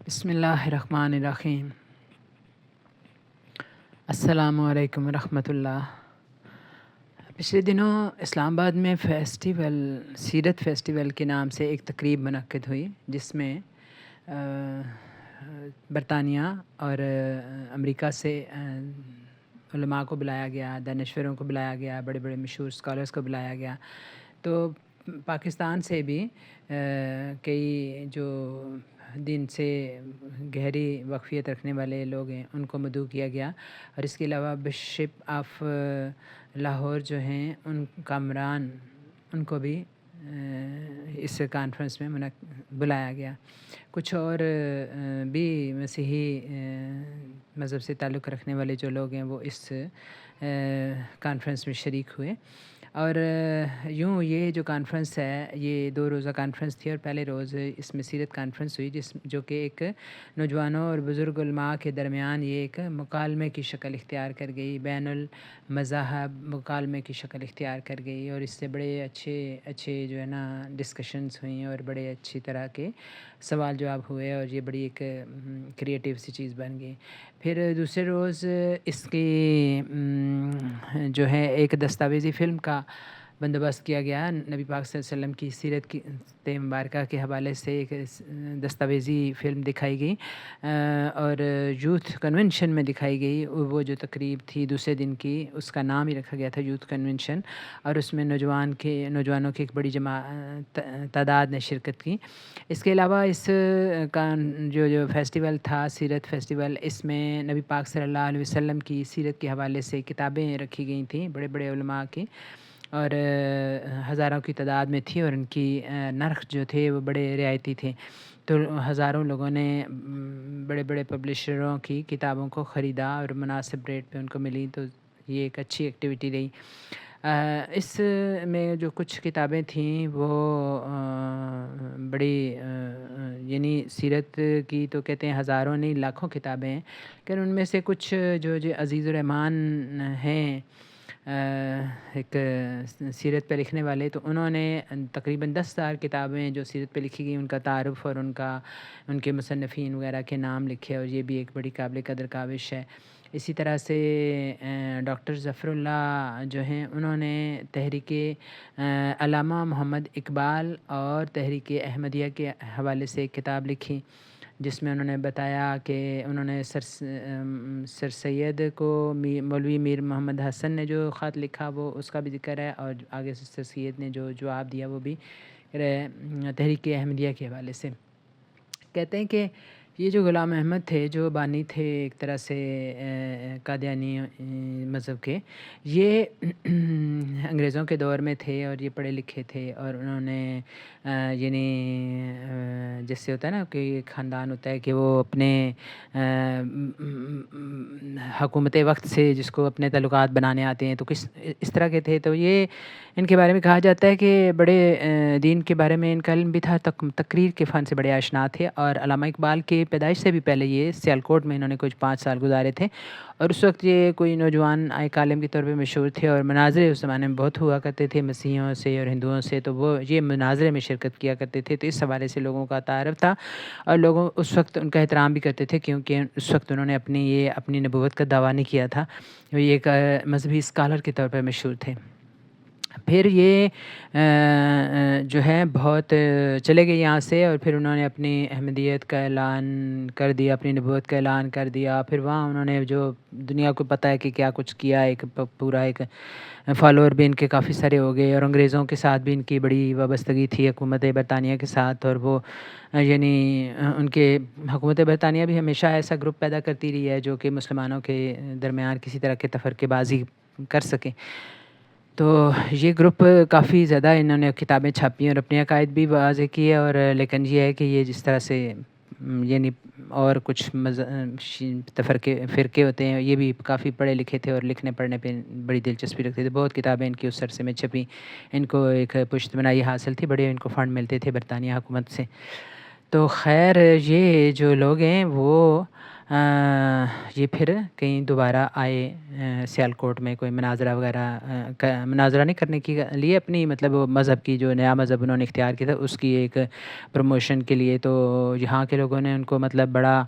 بسم اللہ الرحمن الرحیم۔ السلام علیکم ورحمۃ اللہ۔ پچھلے دنوں اسلام آباد میں سیرت فیسٹیول کے نام سے ایک تقریب منعقد ہوئی، جس میں برطانیہ اور امریکہ سے علماء کو بلایا گیا، دانشوروں کو بلایا گیا، بڑے بڑے مشہور اسکالرس کو بلایا گیا۔ تو پاکستان سے بھی کئی جو دین سے گہری واقفیت رکھنے والے لوگ ہیں ان کو مدعو کیا گیا، اور اس کے علاوہ بشپ آف لاہور جو ہیں ان کامران، ان کو بھی اس کانفرنس میں بلایا گیا۔ کچھ اور بھی مسیحی مذہب سے تعلق رکھنے والے جو لوگ ہیں وہ اس کانفرنس میں شریک ہوئے، اور یوں یہ جو کانفرنس ہے یہ 2 روزہ کانفرنس تھی، اور پہلے روز اس میں سیرت کانفرنس ہوئی، جو کہ ایک نوجوانوں اور بزرگ علماء کے درمیان یہ ایک مکالمے کی شکل اختیار کر گئی، بین المذاہب مکالمے کی شکل اختیار کر گئی، اور اس سے بڑے اچھے جو ہے نا ڈسکشنز ہوئیں، اور بڑے اچھی طرح کے سوال جواب ہوئے، اور یہ بڑی ایک کریٹیو سی چیز بن گئی۔ پھر دوسرے روز اس کی جو ہے ایک دستاویزی فلم کا بندوبست کیا گیا، نبی پاک صلی اللہ علیہ وسلم کی سیرت کی مبارکہ کے حوالے سے ایک دستاویزی فلم دکھائی گئی، اور یوتھ کنونشن میں دکھائی گئی۔ وہ جو تقریب تھی دوسرے دن کی، اس کا نام ہی رکھا گیا تھا یوتھ کنونشن، اور اس میں نوجوانوں کی ایک بڑی تعداد نے شرکت کی۔ اس کے علاوہ اس کا جو فیسٹیول تھا سیرت فیسٹیول، اس میں نبی پاک صلی اللہ علیہ وسلم کی سیرت کے حوالے سے کتابیں رکھی گئی تھیں بڑے بڑے علماء کی، اور ہزاروں کی تعداد میں تھی، اور ان کی نرخ جو تھے وہ بڑے رعایتی تھے، تو ہزاروں لوگوں نے بڑے بڑے پبلشروں کی کتابوں کو خریدا اور مناسب ریٹ پہ ان کو ملی، تو یہ ایک اچھی ایکٹیویٹی رہی۔ اس میں جو کچھ کتابیں تھیں وہ بڑی یعنی سیرت کی تو کہتے ہیں ہزاروں نہیں لاکھوں کتابیں ہیں، لیکن ان میں سے کچھ جو عزیز الرحمان ہیں ایک سیرت پہ لکھنے والے، تو انہوں نے تقریباً 10,000 کتابیں جو سیرت پہ لکھی گئی ان کا تعارف اور ان کے مصنفین وغیرہ کے نام لکھے، اور یہ بھی ایک بڑی قابل قدر کاوش ہے۔ اسی طرح سے ڈاکٹر ظفر اللہ جو ہیں انہوں نے تحریک علامہ محمد اقبال اور تحریک احمدیہ کے حوالے سے ایک کتاب لکھی، جس میں انہوں نے بتایا کہ انہوں نے سر سید کو مولوی میر محمد حسن نے جو خط لکھا وہ اس کا بھی ذکر ہے، اور آگے سے سر سید نے جو جواب دیا وہ بھی تحریک احمدیہ کے حوالے سے۔ کہتے ہیں کہ یہ جو غلام احمد تھے جو بانی تھے ایک طرح سے قادیانی مذہب کے، یہ انگریزوں کے دور میں تھے، اور یہ پڑھے لکھے تھے، اور انہوں نے یعنی جس سے ہوتا ہے نا کہ ایک خاندان ہوتا ہے کہ وہ اپنے حکومت وقت سے جس کو اپنے تعلقات بنانے آتے ہیں تو اس طرح کے تھے، تو یہ ان کے بارے میں کہا جاتا ہے کہ بڑے دین کے بارے میں ان کا علم بھی تھا، تقریر کے فن سے بڑے آشنا تھے، اور علامہ اقبال کے پیدائش سے بھی پہلے یہ سیالکوٹ میں انہوں نے کچھ 5 سال گزارے تھے، اور اس وقت یہ کوئی نوجوان ایک عالم کے طور پہ مشہور تھے، اور مناظرے اس زمانے میں بہت ہوا کرتے تھے مسیحیوں سے اور ہندوؤں سے، تو وہ یہ مناظرے میں شرکت کیا کرتے تھے، تو اس حوالے سے لوگوں کا تعارف تھا، اور لوگوں اس وقت ان کا احترام بھی کرتے تھے، کیونکہ اس وقت انہوں نے اپنی نبوت کا دعویٰ نہیں کیا تھا، یہ ایک مذہبی اسکالر کے طور پر مشہور تھے۔ پھر یہ جو ہے بہت چلے گئے یہاں سے، اور پھر انہوں نے اپنی احمدیت کا اعلان کر دیا، اپنی نبوت کا اعلان کر دیا، پھر وہاں انہوں نے جو دنیا کو پتہ ہے کہ کیا کچھ کیا، ایک پورا ایک فالوور بھی ان کے کافی سارے ہو گئے، اور انگریزوں کے ساتھ بھی ان کی بڑی وابستگی تھی حکومت برطانیہ کے ساتھ، اور وہ یعنی ان کے حکومت برطانیہ بھی ہمیشہ ایسا گروپ پیدا کرتی رہی ہے جو کہ مسلمانوں کے درمیان کسی طرح کے تفرقے بازی کر سکیں، تو یہ گروپ کافی زیادہ انہوں نے کتابیں چھاپی اور اپنے عقائد بھی واضح کیے، اور لیکن یہ ہے کہ یہ جس طرح سے یعنی اور کچھ فرقے ہوتے ہیں، یہ بھی کافی پڑھے لکھے تھے اور لکھنے پڑھنے پہ بڑی دلچسپی رکھتے تھے، بہت کتابیں ان کی اس عرصے میں چھپیں، ان کو ایک پشت بنائی حاصل تھی، بڑے ان کو فنڈ ملتے تھے برطانیہ حکومت سے۔ تو خیر یہ جو لوگ ہیں وہ یہ پھر کہیں دوبارہ آئے سیالکوٹ میں کوئی مناظرہ وغیرہ مناظرہ نہیں کرنے کے لیے، اپنی مطلب مذہب کی جو نیا مذہب انہوں نے اختیار کیا تھا اس کی ایک پروموشن کے لیے. تو یہاں کے لوگوں نے ان کو مطلب بڑا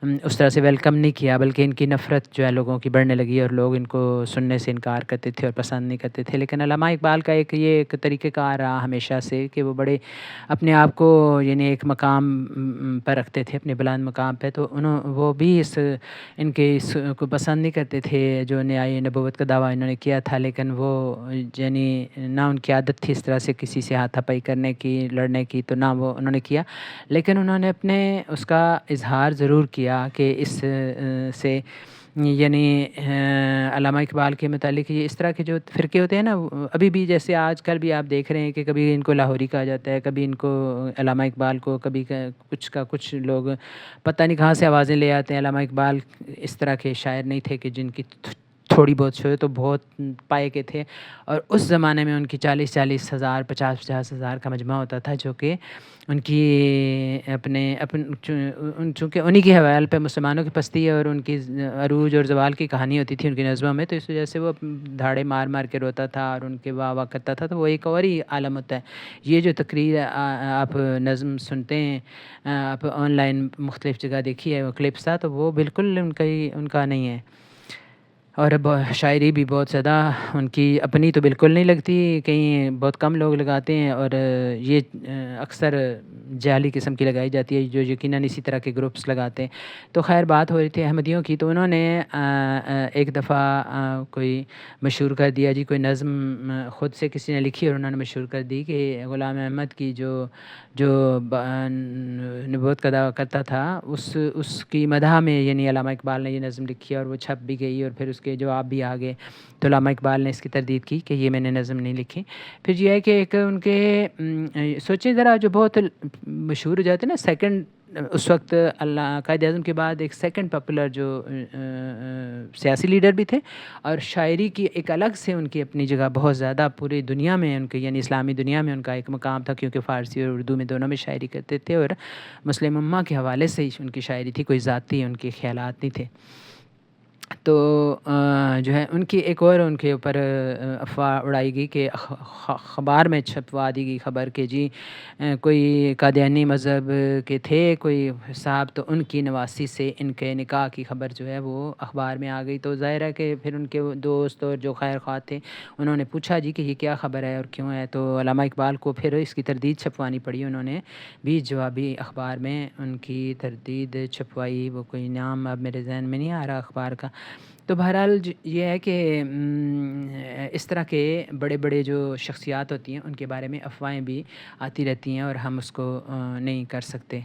اس طرح سے ویلکم نہیں کیا، بلکہ ان کی نفرت جو ہے لوگوں کی بڑھنے لگی اور لوگ ان کو سننے سے انکار کرتے تھے اور پسند نہیں کرتے تھے. لیکن علامہ اقبال کا یہ ایک طریقہ کار رہا ہمیشہ سے کہ وہ بڑے اپنے آپ کو یعنی ایک مقام پر رکھتے تھے، اپنے بلند مقام پہ. تو وہ بھی ان کے اس کو پسند نہیں کرتے تھے جو نیائے نبوت کا دعویٰ انہوں نے کیا تھا. لیکن وہ یعنی نہ ان کی عادت تھی اس طرح سے کسی سے ہاتھا پائی کرنے کی، لڑنے کی، تو نہ وہ انہوں نے کیا. لیکن انہوں نے اپنے اس کا اظہار ضرور کیا کہ اس سے یعنی علامہ اقبال کے متعلق یہ اس طرح کے جو فرقے ہوتے ہیں نا، ابھی بھی جیسے آج کل بھی آپ دیکھ رہے ہیں کہ کبھی ان کو لاہوری کہا جاتا ہے، کبھی ان کو علامہ اقبال کو، کبھی کچھ لوگ پتہ نہیں کہاں سے آوازیں لے آتے ہیں. علامہ اقبال اس طرح کے شاعر نہیں تھے کہ جن کی تھوڑی بہت شو تو بہت پائے کے تھے، اور اس زمانے میں ان کی 40 ہزار 50 ہزار کا مجمع ہوتا تھا، جو کہ ان کی چونکہ انہی کے حوالے پہ مسلمانوں کی پستی اور ان کی عروج اور زوال کی کہانی ہوتی تھی ان کی نظموں میں، تو اس وجہ سے وہ دھاڑے مار مار کے روتا تھا اور ان کے واہ واہ کرتا تھا. تو وہ ایک اور ہی عالم ہوتا ہے. یہ جو تقریر آپ نظم سنتے ہیں، آپ آن لائن مختلف جگہ دیکھیے وہ کلپس تھا، تو وہ بالکل ان کا نہیں ہے. اور شاعری بھی بہت زیادہ ان کی اپنی تو بالکل نہیں لگتی، کہیں بہت کم لوگ لگاتے ہیں، اور یہ اکثر جعلی قسم کی لگائی جاتی ہے جو یقیناً اسی طرح کے گروپس لگاتے ہیں. تو خیر بات ہو رہی تھی احمدیوں کی، تو انہوں نے ایک دفعہ کوئی مشہور کر دیا جی، کوئی نظم خود سے کسی نے لکھی اور انہوں نے مشہور کر دی کہ غلام احمد کی جو نبوت کا دعویٰ کرتا تھا اس کی مدح میں یعنی علامہ اقبال نے یہ نظم لکھی، اور وہ چھپ بھی گئی اور پھر اس کے جواب بھی آ گئے. تو علامہ اقبال نے اس کی تردید کی کہ یہ میں نے نظم نہیں لکھی. پھر یہ ہے کہ ایک ان کے سوچیں ذرا، جو بہت مشہور ہو جاتے ہیں نا سیکنڈ، اس وقت قائد اعظم کے بعد ایک سیکنڈ پاپولر جو سیاسی لیڈر بھی تھے، اور شاعری کی ایک الگ سے ان کی اپنی جگہ بہت زیادہ پوری دنیا میں ان کے یعنی اسلامی دنیا میں ان کا ایک مقام تھا، کیونکہ فارسی اور اردو میں دونوں میں شاعری کرتے تھے، اور مسلم امہ کے حوالے سے ہی ان کی شاعری تھی، کوئی ذاتی ان کے خیالات نہیں تھے. تو جو ہے ان کی ایک اور ان کے اوپر افواہ اڑائی گئی کہ اخبار میں چھپوا دی گئی خبر کہ جی کوئی قادیانی مذہب کے تھے کوئی صاحب، تو ان کی نواسی سے ان کے نکاح کی خبر جو ہے وہ اخبار میں آ گئی. تو ظاہر ہے کہ پھر ان کے دوست اور جو خیر خواہ تھے انہوں نے پوچھا جی کہ یہ کیا خبر ہے اور کیوں ہے. تو علامہ اقبال کو پھر اس کی تردید چھپوانی پڑی، انہوں نے بھی جوابی اخبار میں ان کی تردید چھپوائی. وہ کوئی نام اب میرے ذہن میں نہیں آ رہا اخبار کا. تو بہرحال یہ ہے کہ اس طرح کے بڑے بڑے جو شخصیات ہوتی ہیں ان کے بارے میں افواہیں بھی آتی رہتی ہیں اور ہم اس کو نہیں کر سکتے.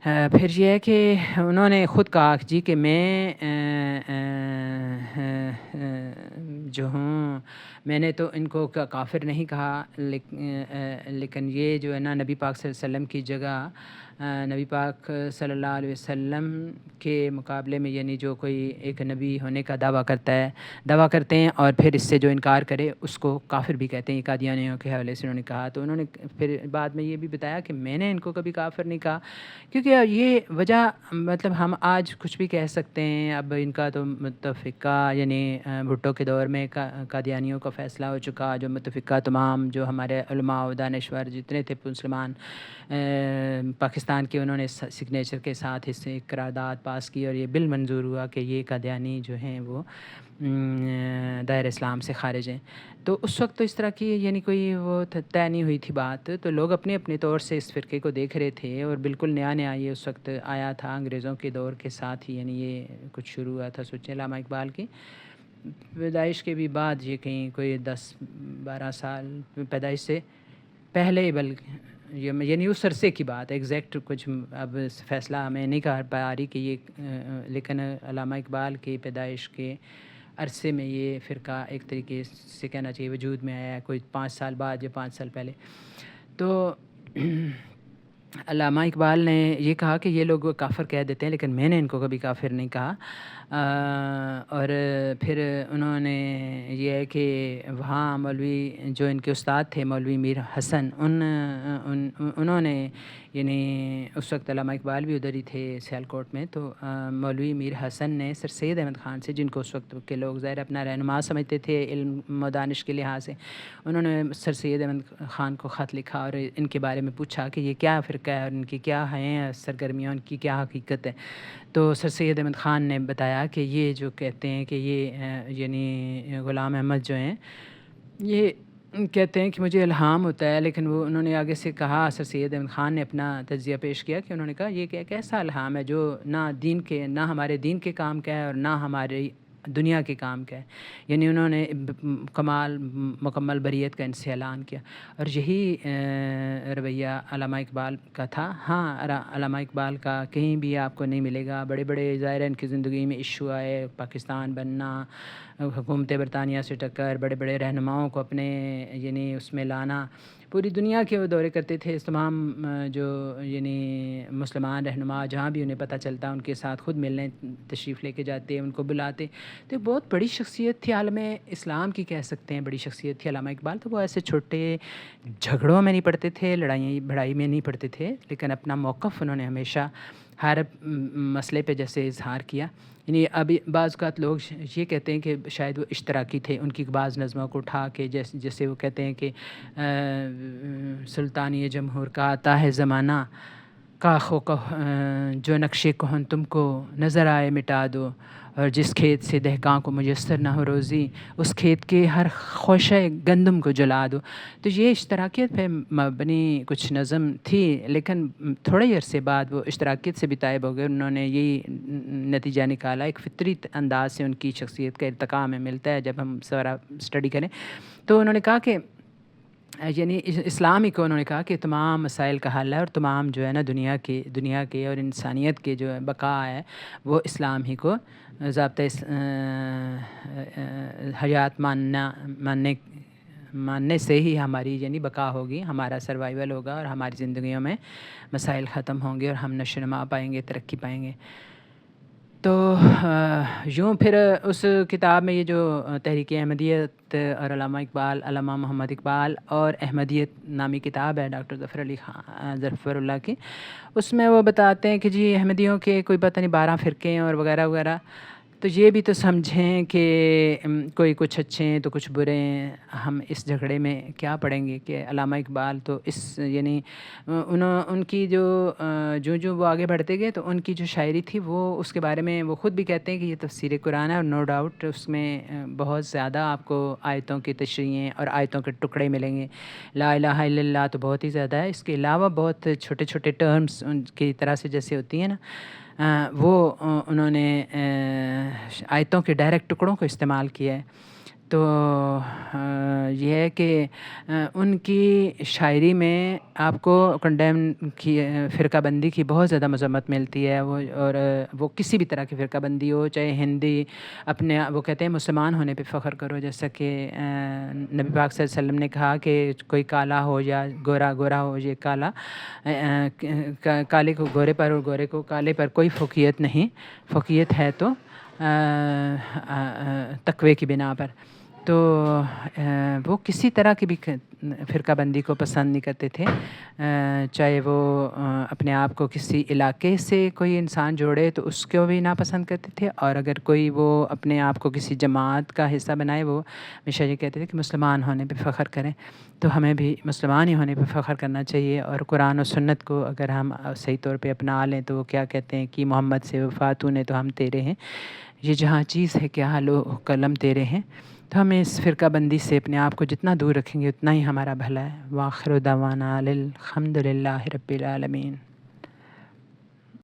پھر یہ ہے کہ انہوں نے خود کہا جی کہ میں جو ہوں، میں نے تو ان کو کافر نہیں کہا، لیکن یہ جو ہے نا نبی پاک صلی اللہ علیہ وسلم کی جگہ نبی پاک صلی اللہ علیہ وسلم کے مقابلے میں یعنی جو کوئی ایک نبی ہونے کا دعویٰ کرتے ہیں اور پھر اس سے جو انکار کرے اس کو کافر بھی کہتے ہیں. یہ قادیانیوں کے حوالے سے انہوں نے کہا. تو انہوں نے پھر بعد میں یہ بھی بتایا کہ میں نے ان کو کبھی کافر نہیں کہا، کیونکہ یہ وجہ مطلب ہم آج کچھ بھی کہہ سکتے ہیں. اب ان کا تو متفقہ یعنی بھٹو کے دور میں قادیانیوں کا فیصلہ ہو چکا، جو متفقہ تمام جو ہمارے علماء و دانشور جتنے تھے مسلمان پاکستان کے، انہوں نے سگنیچر کے ساتھ اس سے ایک قرارداد پاس کی اور یہ بل منظور ہوا کہ یہ قادیانی جو ہیں وہ دائر اسلام سے خارج ہیں. تو اس وقت تو اس طرح کی یعنی کوئی وہ طے نہیں ہوئی تھی بات، تو لوگ اپنے اپنے طور سے اس فرقے کو دیکھ رہے تھے اور بالکل نیا یہ اس وقت آیا تھا انگریزوں کے دور کے ساتھ ہی، یعنی یہ کچھ شروع ہوا تھا. سوچیں علامہ اقبال کی پیدائش کے بھی بعد یہ کہیں کوئی 10-12 سال پیدائش سے پہلے، بلکہ یعنی اس عرصے کی بات ہے. ایگزیکٹ کچھ اب فیصلہ ہمیں نہیں کر پا رہی کہ یہ، لیکن علامہ اقبال کی پیدائش کے عرصے میں یہ فرقہ ایک طریقے سے کہنا چاہیے وجود میں آیا ہے، کوئی 5 سال بعد یا 5 سال پہلے. تو علامہ اقبال نے یہ کہا کہ یہ لوگ کافر کہہ دیتے ہیں لیکن میں نے ان کو کبھی کافر نہیں کہا. اور پھر انہوں نے یہ ہے کہ وہاں مولوی جو ان کے استاد تھے مولوی میر حسن، انہوں نے یعنی اس وقت علامہ اقبال بھی ادھر ہی تھے سیالکوٹ میں، تو مولوی میر حسن نے سر سید احمد خان سے، جن کو اس وقت کے لوگ ظاہر اپنا رہنما سمجھتے تھے علم و دانش کے لحاظ سے، انہوں نے سر سید احمد خان کو خط لکھا اور ان کے بارے میں پوچھا کہ یہ کیا فرقہ ہے اور ان کی کیا ہیں سرگرمیاں، ان کی کیا حقیقت ہے۔ تو سر سید احمد خان نے بتایا کہ یہ جو کہتے ہیں کہ یہ یعنی غلام احمد جو ہیں یہ کہتے ہیں کہ مجھے الہام ہوتا ہے، لیکن وہ انہوں نے آگے سے کہا، سر سید احمد خان نے اپنا تجزیہ پیش کیا کہ انہوں نے کہا یہ کہ کیسا الہام ہے جو نہ ہمارے دین کے کام کا ہے اور نہ ہماری دنیا کے کام کا ہے۔ یعنی انہوں نے مکمل بریت کا ان سے اعلان کیا، اور یہی رویہ علامہ اقبال کا تھا۔ ہاں، علامہ اقبال کا کہیں بھی آپ کو نہیں ملے گا، بڑے بڑے ظاہر ان کی زندگی میں ایشو آئے، پاکستان بننا، حکومت برطانیہ سے ٹکر، بڑے بڑے رہنماؤں کو اپنے یعنی اس میں لانا، پوری دنیا کے وہ دورے کرتے تھے، تمام جو یعنی مسلمان رہنما جہاں بھی انہیں پتہ چلتا ان کے ساتھ خود ملنے تشریف لے کے جاتے، ان کو بلاتے۔ تو بہت بڑی شخصیت تھی، عالم اسلام کی کہہ سکتے ہیں بڑی شخصیت تھی علامہ اقبال۔ تو وہ ایسے چھوٹے جھگڑوں میں نہیں پڑتے تھے، لڑائی بھڑائی میں نہیں پڑتے تھے، لیکن اپنا موقف انہوں نے ہمیشہ ہر مسئلے پہ جیسے اظہار کیا۔ یعنی ابھی بعض اوقات لوگ یہ کہتے ہیں کہ شاید وہ اشتراکی تھے، ان کی بعض نظموں کو اٹھا کے جیسے وہ کہتے ہیں کہ سلطانی جمہور کا آتا ہے زمانہ، کاخ و جو نقشے کہن تم کو نظر آئے مٹا دو، اور جس کھیت سے دہقاں کو میسر نہ ہو روزی، اس کھیت کے ہر خوشہ گندم کو جلا دو۔ تو یہ اشتراکیت پہ مبنی کچھ نظم تھی، لیکن تھوڑے ہی عرصے بعد وہ اشتراکیت سے بھی طائب ہو گئے۔ انہوں نے یہی نتیجہ نکالا، ایک فطری انداز سے ان کی شخصیت کا ارتقاء ہمیں ملتا ہے جب ہم سارا اسٹڈی کریں۔ تو انہوں نے کہا کہ یعنی اسلامی کو انہوں نے کہا کہ تمام مسائل کا حل ہے، اور تمام جو ہے نا دنیا کے اور انسانیت کے جو بقا ہے وہ اسلام ہی کو ضابطۂ حیات ماننے سے ہی ہماری یعنی بقا ہوگی، ہمارا سروائیول ہوگا، اور ہماری زندگیوں میں مسائل ختم ہوں گے اور ہم نشو و نما پائیں گے، ترقی پائیں گے۔ تو یوں پھر اس کتاب میں یہ جو تحریک احمدیت اور علامہ اقبال، علامہ محمد اقبال اور احمدیت نامی کتاب ہے ڈاکٹر ظفر اللہ کی، اس میں وہ بتاتے ہیں کہ جی احمدیوں کے کوئی پتہ نہیں 12 فرقے ہیں اور وغیرہ وغیرہ۔ تو یہ بھی تو سمجھیں کہ کوئی کچھ اچھے ہیں تو کچھ برے ہیں، ہم اس جھگڑے میں کیا پڑیں گے کہ علامہ اقبال تو اس یعنی ان کی جو وہ آگے بڑھتے گئے تو ان کی جو شاعری تھی وہ اس کے بارے میں وہ خود بھی کہتے ہیں کہ یہ تفسیر قرآن ہے، اور نو ڈاؤٹ اس میں بہت زیادہ آپ کو آیتوں کی تشریحیں اور آیتوں کے ٹکڑے ملیں گے۔ لا الہ الا اللہ تو بہت ہی زیادہ ہے، اس کے علاوہ بہت چھوٹے چھوٹے ٹرمز ان کی طرح سے جیسے ہوتی ہیں نا، وہ انہوں نے آیتوں کے ڈائریکٹ ٹکڑوں کو استعمال کیا ہے۔ تو یہ ہے کہ ان کی شاعری میں آپ کو کنڈیم کی فرقہ بندی کی بہت زیادہ مذمت ملتی ہے، اور وہ کسی بھی طرح کی فرقہ بندی ہو، چاہے ہندی، اپنے وہ کہتے ہیں مسلمان ہونے پہ فخر کرو، جیسا کہ نبی پاک صلی اللہ علیہ وسلم نے کہا کہ کوئی کالا ہو یا گورا ہو، یہ کالے کو گورے پر اور گورے کو کالے پر کوئی فوقیت نہیں، فوقیت ہے تو تقوی کی بنا پر۔ تو وہ کسی طرح کی بھی فرقہ بندی کو پسند نہیں کرتے تھے، چاہے وہ اپنے آپ کو کسی علاقے سے کوئی انسان جوڑے تو اس کو بھی ناپسند کرتے تھے، اور اگر کوئی وہ اپنے آپ کو کسی جماعت کا حصہ بنائے وہ ہمیشہ یہ کہتے تھے کہ مسلمان ہونے پہ فخر کریں۔ تو ہمیں بھی مسلمان ہی ہونے پہ فخر کرنا چاہیے، اور قرآن و سنت کو اگر ہم صحیح طور پہ اپنا لیں تو وہ کیا کہتے ہیں کہ محمد سے وفاتوں نے تو ہم تیرے ہیں، یہ جہاں چیز ہے کیا حال و قلم تیرے ہیں۔ تو ہمیں اس فرقہ بندی سے اپنے آپ کو جتنا دور رکھیں گے اتنا ہی ہمارا بھلا ہے۔ وآخر دعوانا الحمد للہ رب العالمین۔